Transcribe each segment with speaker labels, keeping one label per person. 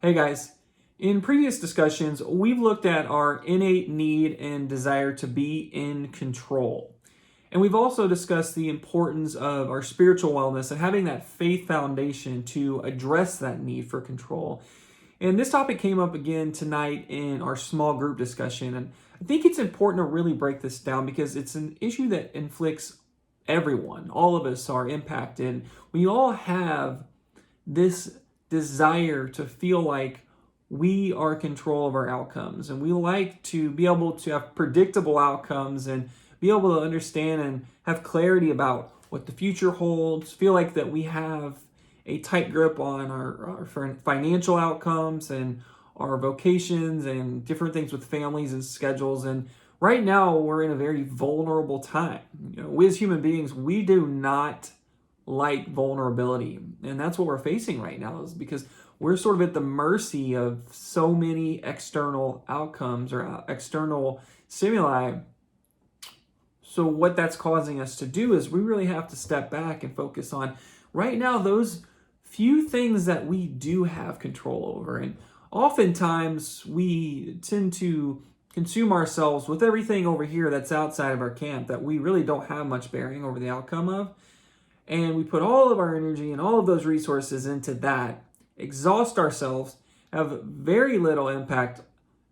Speaker 1: Hey guys, in previous discussions, we've looked at our innate need and desire to be in control. And we've also discussed the importance of our spiritual wellness and having that faith foundation to address that need for control. And this topic came up again tonight in our small group discussion. And I think it's important to really break this down because it's an issue that inflicts everyone. All of us are impacted. We all have this desire to feel like we are in control of our outcomes, and we like to be able to have predictable outcomes and be able to understand and have clarity about what the future holds, feel like that we have a tight grip on our financial outcomes and our vocations and different things with families and schedules. And right now we're in a very vulnerable time. We as human beings, we do not like vulnerability. And that's what we're facing right now, is because we're sort of at the mercy of so many external outcomes or external stimuli. So what that's causing us to do is we really have to step back and focus on right now those few things that we do have control over. And oftentimes we tend to consume ourselves with everything over here that's outside of our camp that we really don't have much bearing over the outcome of. And we put all of our energy and all of those resources into that, exhaust ourselves, have very little impact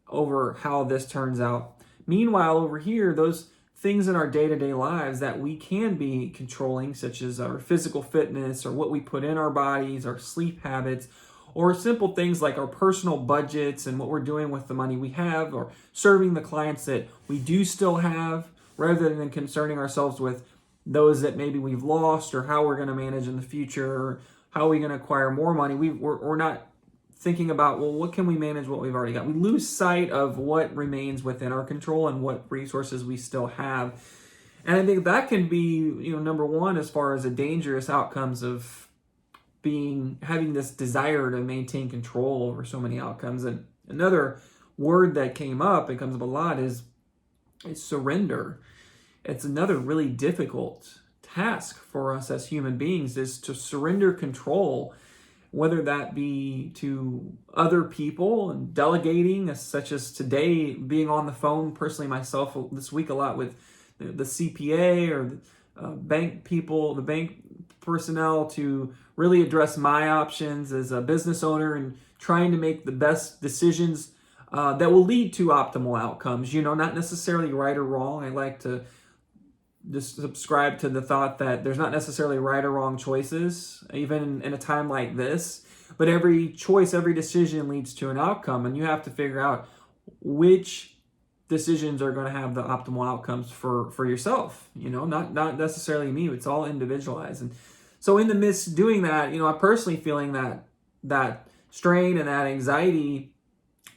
Speaker 1: over how this turns out. Meanwhile, over here, those things in our day-to-day lives that we can be controlling, such as our physical fitness or what we put in our bodies, our sleep habits, or simple things like our personal budgets and what we're doing with the money we have, or serving the clients that we do still have, rather than concerning ourselves with those that maybe we've lost, or how we're going to manage in the future, or how are we going to acquire more money. We're not thinking about, well, what can we manage what we've already got? We lose sight of what remains within our control and what resources we still have. And I think that can be, number one, as far as the dangerous outcomes of having this desire to maintain control over so many outcomes. And another word that came up and comes up a lot is surrender. It's another really difficult task for us as human beings, is to surrender control, whether that be to other people and delegating, such as today being on the phone personally myself this week a lot with the CPA or the bank people, the bank personnel, to really address my options as a business owner and trying to make the best decisions that will lead to optimal outcomes. Not necessarily right or wrong. I like to just subscribe to the thought that there's not necessarily right or wrong choices, even in a time like this. But every choice, every decision leads to an outcome, and you have to figure out which decisions are going to have the optimal outcomes for yourself. Not necessarily me. It's all individualized. And so in the midst of doing that, I'm personally feeling that strain and that anxiety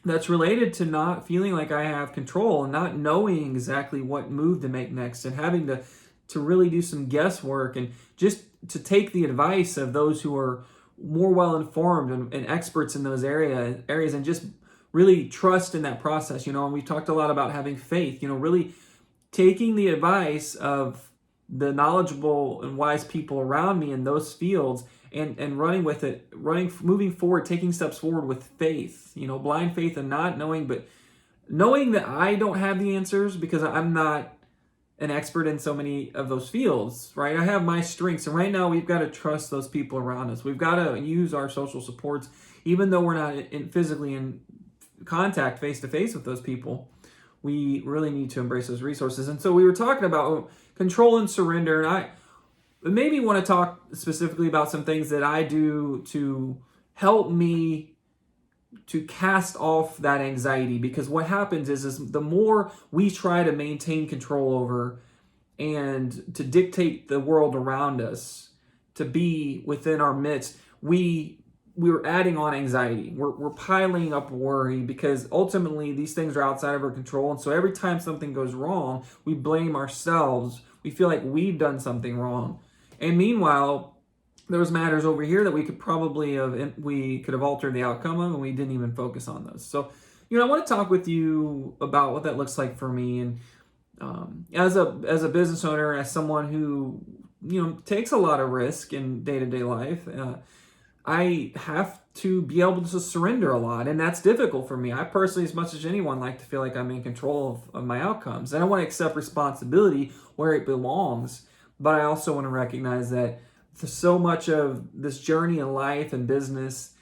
Speaker 1: that's related to not feeling like I have control and not knowing exactly what move to make next, and having to really do some guesswork and just to take the advice of those who are more well-informed and experts in those areas, and just really trust in that process. And we talked a lot about having faith, really taking the advice of the knowledgeable and wise people around me in those fields, and running with it, moving forward, taking steps forward with faith, blind faith, and not knowing, but knowing that I don't have the answers because I'm not an expert in so many of those fields, right? I have my strengths, and right now we've got to trust those people around us. We've got to use our social supports, even though we're not physically in contact face-to-face with those people. We really need to embrace those resources. And so we were talking about control and surrender, and I maybe want to talk specifically about some things that I do to help me to cast off that anxiety. Because what happens is the more we try to maintain control over and to dictate the world around us to be within our midst, we're adding on anxiety. We're piling up worry, because ultimately these things are outside of our control. And so every time something goes wrong, we blame ourselves. We feel like we've done something wrong. And meanwhile, there was matters over here that we could have altered the outcome of, and we didn't even focus on those. So, I want to talk with you about what that looks like for me. And as a business owner, as someone who takes a lot of risk in day-to-day life, I have to be able to surrender a lot, and that's difficult for me. I personally, as much as anyone, like to feel like I'm in control of my outcomes, and I want to accept responsibility where it belongs. But I also want to recognize that so much of this journey in life and business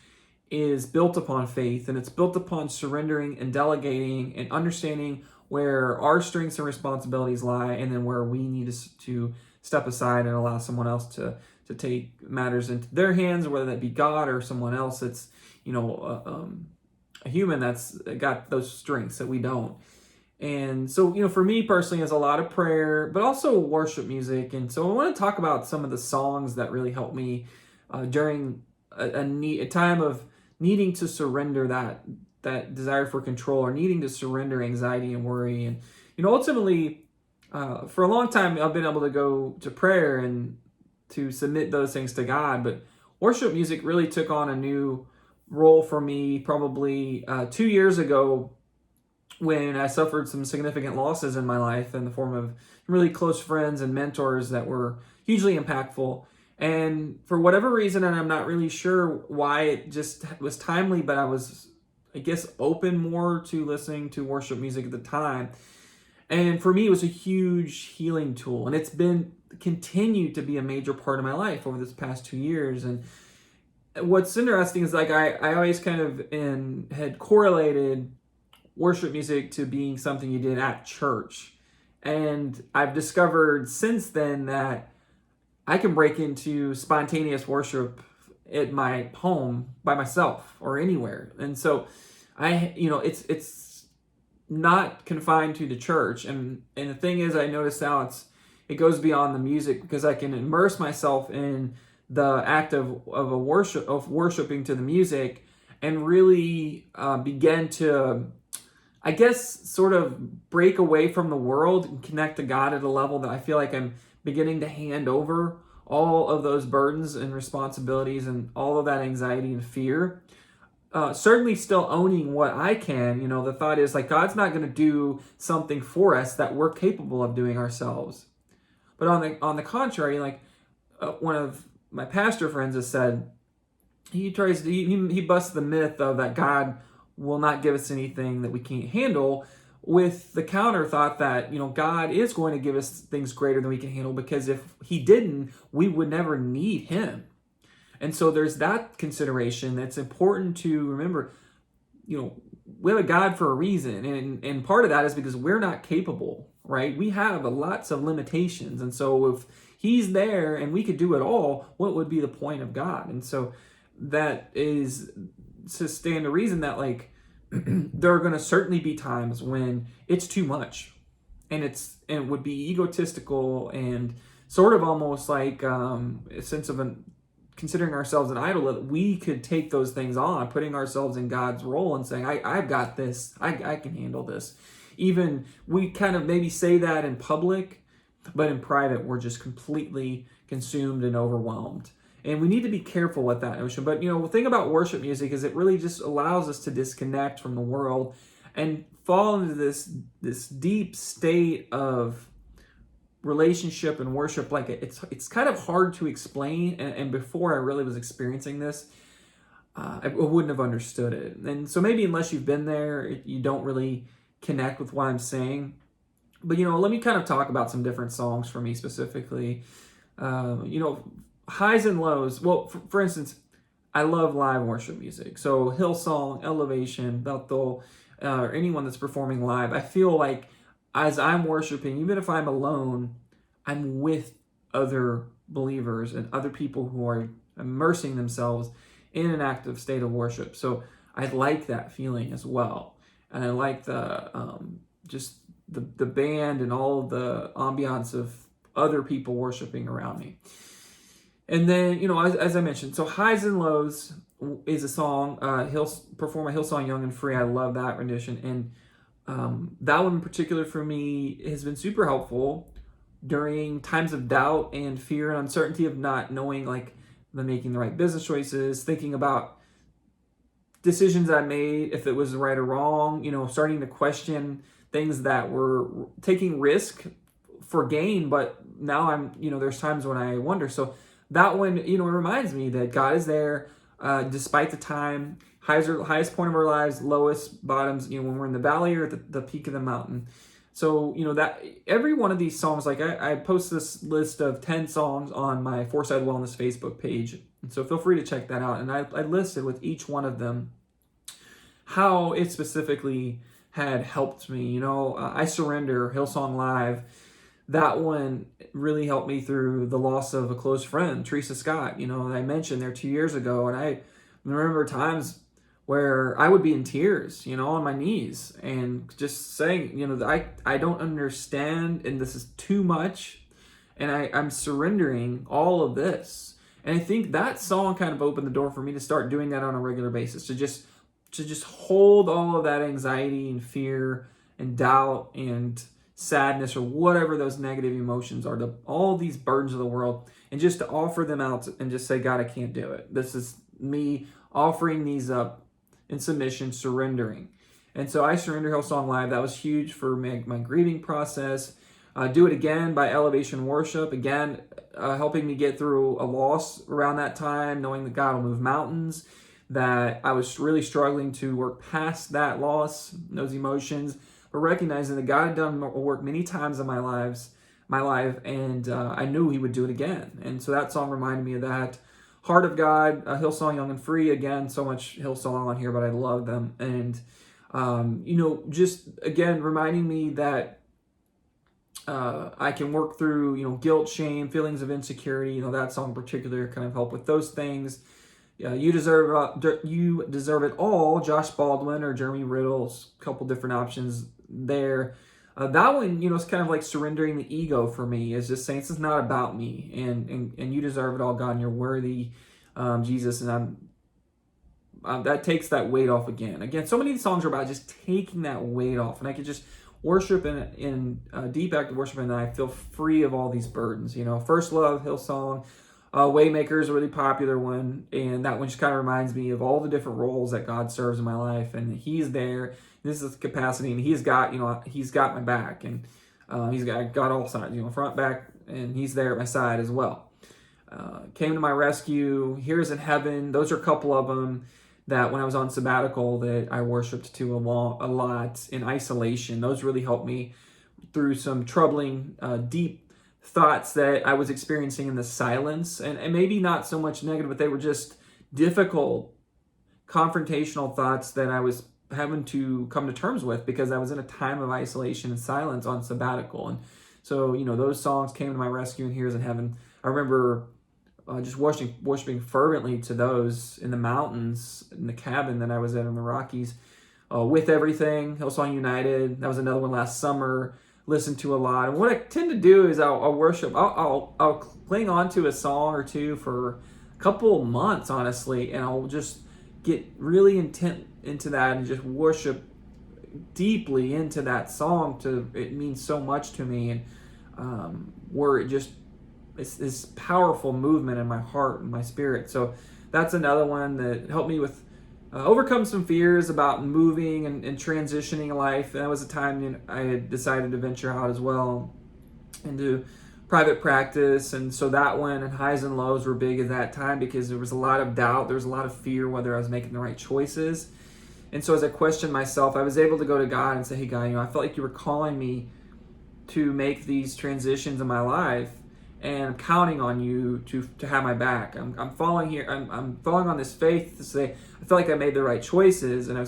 Speaker 1: is built upon faith, and it's built upon surrendering and delegating and understanding where our strengths and responsibilities lie, and then where we need to step aside and allow someone else to take matters into their hands, whether that be God or someone else that's a human that's got those strengths that we don't. And so, for me personally, it's a lot of prayer, but also worship music. And so I want to talk about some of the songs that really helped me during a time of needing to surrender that desire for control, or needing to surrender anxiety and worry. And, ultimately, for a long time, I've been able to go to prayer and to submit those things to God. But worship music really took on a new role for me probably 2 years ago, when I suffered some significant losses in my life in the form of really close friends and mentors that were hugely impactful. And for whatever reason, and I'm not really sure why, it just was timely, but I was, I guess, open more to listening to worship music at the time. And for me, it was a huge healing tool. And it's been continued to be a major part of my life over this past 2 years. And what's interesting is, like, I always kind of had correlated worship music to being something you did at church. And I've discovered since then that I can break into spontaneous worship at my home by myself or anywhere. And so it's not confined to the church. And the thing is, I notice now it goes beyond the music, because I can immerse myself in the act of worshiping to the music, and really begin to, I guess, sort of break away from the world and connect to God at a level that I feel like I'm beginning to hand over all of those burdens and responsibilities and all of that anxiety and fear. Certainly still owning what I can. The thought is, like, God's not going to do something for us that we're capable of doing ourselves. But on the contrary, like, one of my pastor friends has said, he busts the myth of that God will not give us anything that we can't handle, with the counter thought that, God is going to give us things greater than we can handle, because if he didn't, we would never need him. And so there's that consideration that's important to remember. We have a God for a reason, and part of that is because we're not capable, right? We have lots of limitations. And so if he's there and we could do it all, what would be the point of God? And so that is to stand to reason that, like, there are going to certainly be times when it's too much, and it would be egotistical and sort of almost like a sense of considering ourselves an idol, that we could take those things on, putting ourselves in God's role and saying, I've got this, I can handle this. Even we kind of maybe say that in public, but in private, we're just completely consumed and overwhelmed. And we need to be careful with that notion. But, the thing about worship music is it really just allows us to disconnect from the world and fall into this deep state of relationship and worship. Like, it's kind of hard to explain. And before I really was experiencing this, I wouldn't have understood it. And so maybe unless you've been there, you don't really connect with what I'm saying. But, let me kind of talk about some different songs for me specifically. Highs and lows. Well, for instance, I love live worship music. So Hillsong, Elevation, Bethel, or anyone that's performing live, I feel like as I'm worshiping, even if I'm alone, I'm with other believers and other people who are immersing themselves in an active state of worship. So I like that feeling as well. And I like the just the band and all of the ambiance of other people worshiping around me. And then, as I mentioned, so Highs and Lows is a song. He'll perform a Hillsong Young and Free. I love that rendition. And that one in particular for me has been super helpful during times of doubt and fear and uncertainty of not knowing, like, making the right business choices, thinking about decisions I made, if it was right or wrong, starting to question things that were taking risk for gain. But now there's times when I wonder. So that one, it reminds me that God is there. despite the time, highest point of our lives, lowest bottoms, when we're in the valley or at the peak of the mountain. So, that every one of these songs, like I post this list of 10 songs on my Foresight Wellness Facebook page. And so feel free to check that out. And I listed with each one of them how it specifically had helped me. I Surrender, Hillsong Live, that one really helped me through the loss of a close friend, Teresa Scott, that I mentioned there 2 years ago. And I remember times where I would be in tears, on my knees and just saying, I don't understand and this is too much. And I'm surrendering all of this. And I think that song kind of opened the door for me to start doing that on a regular basis, to just hold all of that anxiety and fear and doubt and sadness or whatever those negative emotions are, all these burdens of the world, and just to offer them out and just say, God, I can't do it. This is me offering these up in submission, surrendering. And so I Surrender, Hillsong Live, that was huge for my grieving process. Do It Again by Elevation Worship, again, helping me get through a loss around that time, knowing that God will move mountains, that I was really struggling to work past that loss, those emotions, but recognizing that God had done work many times in my life, and I knew He would do it again. And so that song reminded me of that. Heart of God, Hillsong Young and Free, again, so much Hillsong on here, but I love them. And, just again, reminding me that I can work through, guilt, shame, feelings of insecurity. That song in particular kind of helped with those things. You Deserve It All, Josh Baldwin or Jeremy Riddle's, a couple different options there. That one, it's kind of like surrendering the ego for me. It's just saying, this is not about me, and you deserve it all, God, and you're worthy, Jesus, and that takes that weight off again. Again, so many of these songs are about just taking that weight off, and I could just worship in deep active worship, and then I feel free of all these burdens. First Love, Hillsong. Waymaker is a really popular one, and that one just kind of reminds me of all the different roles that God serves in my life, and He's there. This is the capacity, and He's got my back, and He's got all sides, front, back, and He's there at my side as well. Came to My Rescue, Here's in Heaven. Those are a couple of them that when I was on sabbatical that I worshiped to a lot in isolation. Those really helped me through some troubling, deep thoughts that I was experiencing in the silence, and maybe not so much negative, but they were just difficult, confrontational thoughts that I was having to come to terms with because I was in a time of isolation and silence on sabbatical. And so, those songs came to my rescue, and Here's in Heaven. I remember just worshiping fervently to those in the mountains, in the cabin that I was at in the Rockies, With Everything, Hillsong United. That was another one last summer. Listen to a lot. And what I tend to do is I'll worship. I'll cling on to a song or two for a couple months, honestly, and I'll just get really intent into that and just worship deeply into that song. It means so much to me, and where it's this powerful movement in my heart and my spirit. So that's another one that helped me with overcome some fears about moving and transitioning life. That was a time I had decided to venture out as well into private practice, and so that one and highs and lows were big at that time because there was a lot of doubt, there was a lot of fear whether I was making the right choices. And so as I questioned myself, I was able to go to God and say, hey God, I felt like you were calling me to make these transitions in my life, and I'm counting on you to have my back. I'm following here. I'm following on this faith to say I felt like I made the right choices, and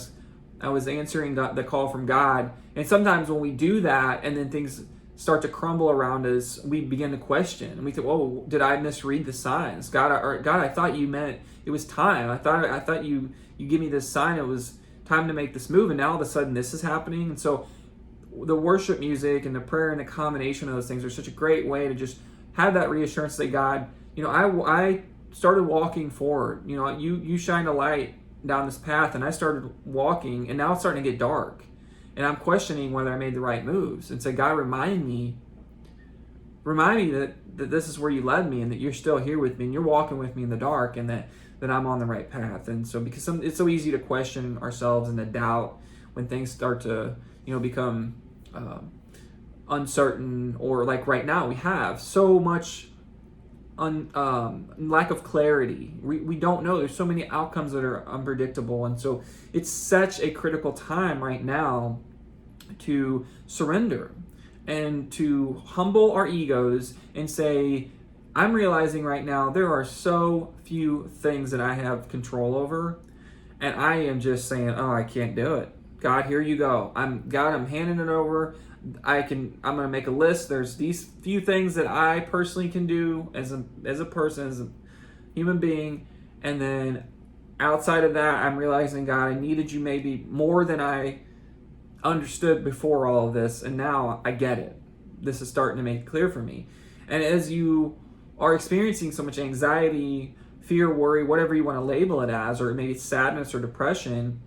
Speaker 1: I was answering the call from God. And sometimes when we do that, and then things start to crumble around us, we begin to question, and we think, "Whoa, did I misread the signs? God, I thought you meant it was time. I thought you give me this sign. It was time to make this move, and now all of a sudden this is happening." And so the worship music and the prayer and the combination of those things are such a great way to just have that reassurance that God, I started walking forward. You shined a light down this path, and I started walking, and now it's starting to get dark, and I'm questioning whether I made the right moves. And say, God, remind me that this is where you led me, and that you're still here with me, and you're walking with me in the dark, and that I'm on the right path. And so because it's so easy to question ourselves and to doubt when things start to become uncertain, or like right now we have so much lack of clarity. We don't know. There's so many outcomes that are unpredictable. And so it's such a critical time right now to surrender and to humble our egos and say, I'm realizing right now there are so few things that I have control over, and I am just saying, oh, I can't do it. God, here you go. I'm handing it over. I'm going to make a list. There's these few things that I personally can do as a person, as a human being, and then outside of that, I'm realizing, God, I needed you maybe more than I understood before all of this, and now I get it. This is starting to make it clear for me. And as you are experiencing so much anxiety, fear, worry, whatever you want to label it as, or maybe sadness or depression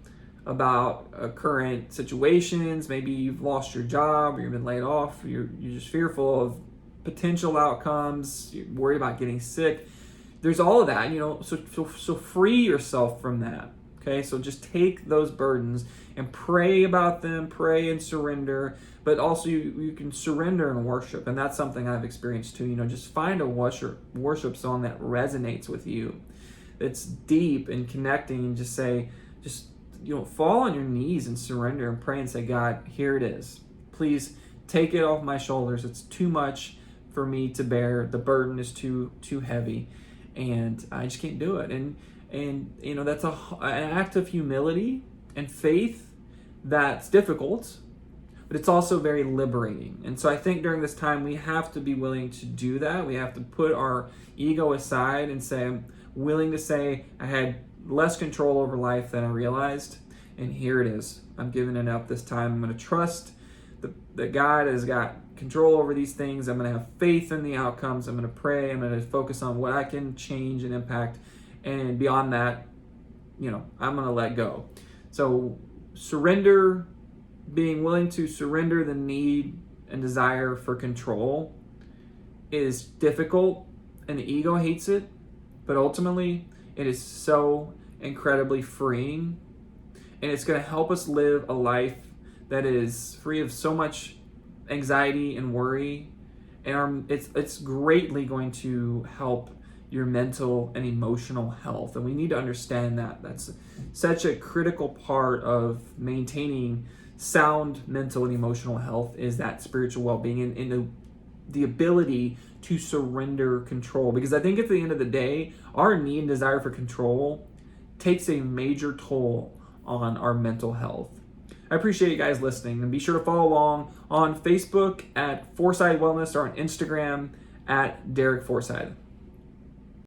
Speaker 1: about current situations, maybe you've lost your job or you've been laid off, you're just fearful of potential outcomes, you're worried about getting sick. There's all of that, so free yourself from that. Okay, so just take those burdens and pray about them, pray and surrender, but also you can surrender and worship, and that's something I've experienced too. Just find a worship song that resonates with you, that's deep and connecting, and just fall on your knees and surrender and pray and say, God, here it is. Please take it off my shoulders. It's too much for me to bear. The burden is too heavy, and I just can't do it. And that's an act of humility and faith that's difficult, but it's also very liberating. And so I think during this time, we have to be willing to do that. We have to put our ego aside and say, I'm willing to say I had less control over life than I realized, and here it is. I'm giving it up this time. I'm going to trust that God has got control over these things. I'm going to have faith in the outcomes. I'm going to pray. I'm going to focus on what I can change and impact. And beyond that, I'm going to let go. So surrender, being willing to surrender the need and desire for control is difficult, and the ego hates it, but ultimately it is so incredibly freeing, and it's going to help us live a life that is free of so much anxiety and worry, and it's greatly going to help your mental and emotional health. And we need to understand that that's such a critical part of maintaining sound mental and emotional health, is that spiritual well-being and the ability to surrender control. Because I think at the end of the day, our need and desire for control takes a major toll on our mental health. I appreciate you guys listening, and be sure to follow along on Facebook at Forsyth Wellness or on Instagram at Derek Forsyth.